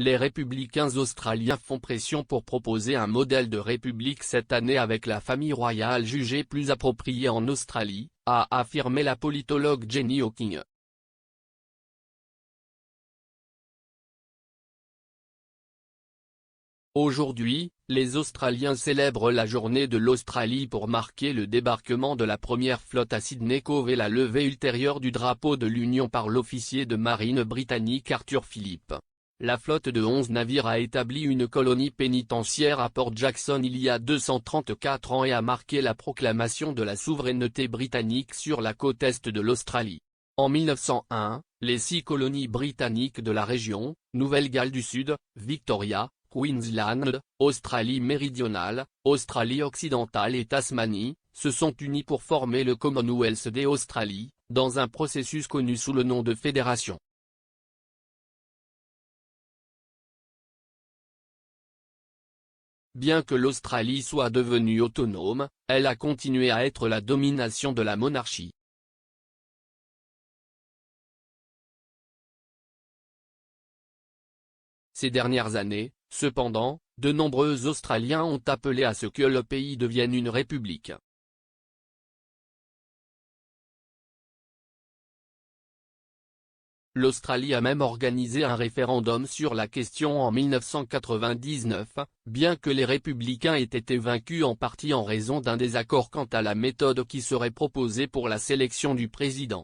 les républicains australiens font pression pour proposer un modèle de république cette année avec la famille royale jugée plus appropriée en Australie, a affirmé la politologue Jenny Hawking. Aujourd'hui, les Australiens célèbrent la journée de l'Australie pour marquer le débarquement de la première flotte à Sydney Cove et la levée ultérieure du drapeau de l'Union par l'officier de marine britannique Arthur Phillip. La flotte de 11 navires a établi une colonie pénitentiaire à Port Jackson il y a 234 ans et a marqué la proclamation de la souveraineté britannique sur la côte est de l'Australie. En 1901, les 6 colonies britanniques de la région, Nouvelle-Galles du Sud, Victoria, Queensland, Australie méridionale, Australie occidentale et Tasmanie, se sont unies pour former le Commonwealth des Australie, dans un processus connu sous le nom de fédération. Bien que l'Australie soit devenue autonome, elle a continué à être la domination de la monarchie. Ces dernières années, cependant, de nombreux Australiens ont appelé à ce que le pays devienne une république. L'Australie a même organisé un référendum sur la question en 1999, bien que les républicains aient été vaincus en partie en raison d'un désaccord quant à la méthode qui serait proposée pour la sélection du président.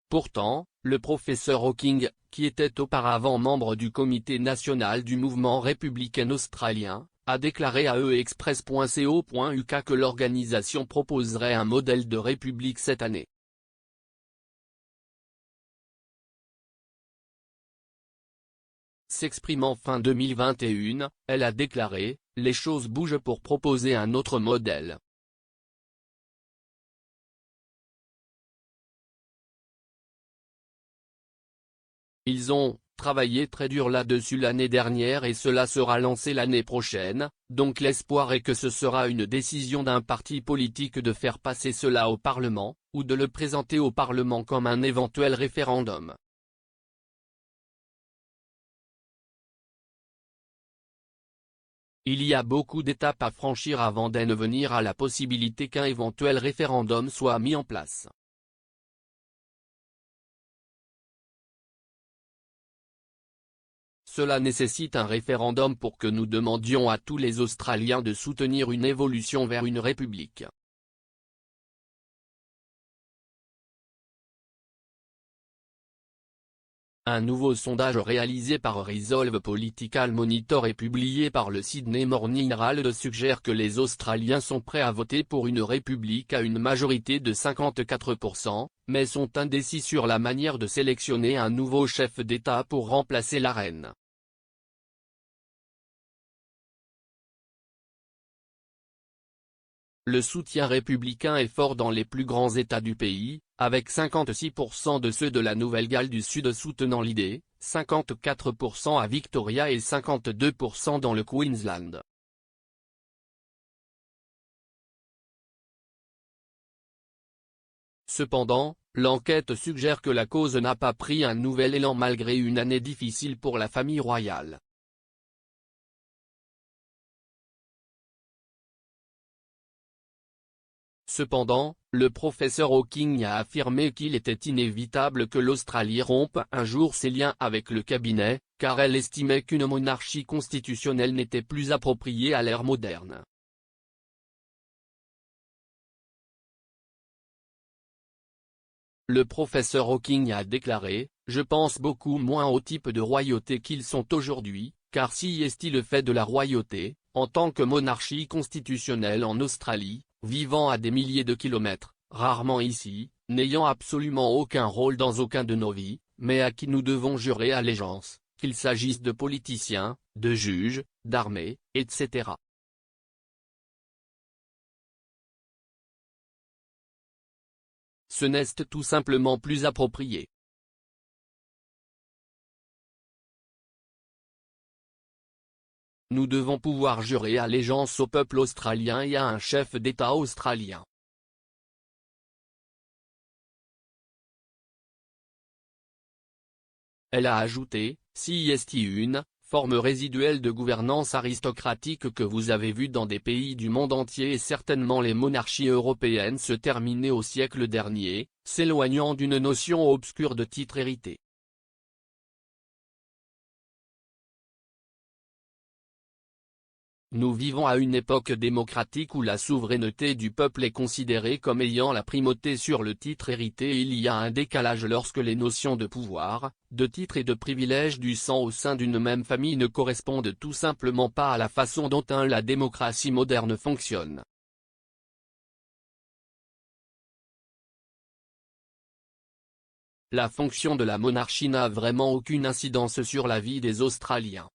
Pourtant, le professeur Hawking, qui était auparavant membre du comité national du mouvement républicain australien, a déclaré à express.co.uk que l'organisation proposerait un modèle de république cette année. S'exprimant fin 2021, elle a déclaré « Les choses bougent pour proposer un autre modèle ». Ils ont travaillé très dur là-dessus l'année dernière et cela sera lancé l'année prochaine, donc l'espoir est que ce sera une décision d'un parti politique de faire passer cela au Parlement, ou de le présenter au Parlement comme un éventuel référendum. Il y a beaucoup d'étapes à franchir avant d'en venir à la possibilité qu'un éventuel référendum soit mis en place. Cela nécessite un référendum pour que nous demandions à tous les Australiens de soutenir une évolution vers une république. Un nouveau sondage réalisé par Resolve Political Monitor et publié par le Sydney Morning Herald suggère que les Australiens sont prêts à voter pour une république à une majorité de 54%, mais sont indécis sur la manière de sélectionner un nouveau chef d'État pour remplacer la reine. Le soutien républicain est fort dans les plus grands États du pays, avec 56% de ceux de la Nouvelle-Galles du Sud soutenant l'idée, 54% à Victoria et 52% dans le Queensland. Cependant, l'enquête suggère que la cause n'a pas pris un nouvel élan malgré une année difficile pour la famille royale. Cependant, le professeur Hawking a affirmé qu'il était inévitable que l'Australie rompe un jour ses liens avec le cabinet, car elle estimait qu'une monarchie constitutionnelle n'était plus appropriée à l'ère moderne. Le professeur Hawking a déclaré « Je pense beaucoup moins au type de royauté qu'ils sont aujourd'hui, car si est-il le fait de la royauté, en tant que monarchie constitutionnelle en Australie, vivant à des milliers de kilomètres, rarement ici, n'ayant absolument aucun rôle dans aucun de nos vies, mais à qui nous devons jurer allégeance, qu'il s'agisse de politiciens, de juges, d'armées, etc. » Ce n'est tout simplement plus approprié. Nous devons pouvoir jurer allégeance au peuple australien et à un chef d'État australien. Elle a ajouté, CIST une forme résiduelle de gouvernance aristocratique que vous avez vue dans des pays du monde entier et certainement les monarchies européennes se terminaient au siècle dernier, s'éloignant d'une notion obscure de titre hérité. Nous vivons à une époque démocratique où la souveraineté du peuple est considérée comme ayant la primauté sur le titre hérité et il y a un décalage lorsque les notions de pouvoir, de titre et de privilège du sang au sein d'une même famille ne correspondent tout simplement pas à la façon dont la démocratie moderne fonctionne. La fonction de la monarchie n'a vraiment aucune incidence sur la vie des Australiens.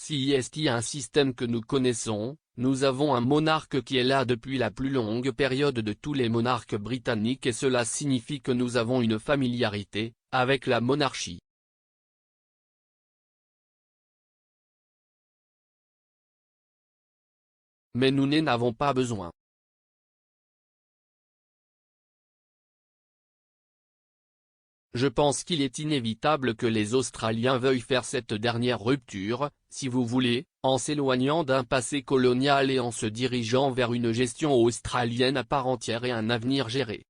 CIST un système que nous connaissons, nous avons un monarque qui est là depuis la plus longue période de tous les monarques britanniques et cela signifie que nous avons une familiarité avec la monarchie. Mais nous n'avons pas besoin. Je pense qu'il est inévitable que les Australiens veuillent faire cette dernière rupture, si vous voulez, en s'éloignant d'un passé colonial et en se dirigeant vers une gestion australienne à part entière et un avenir géré.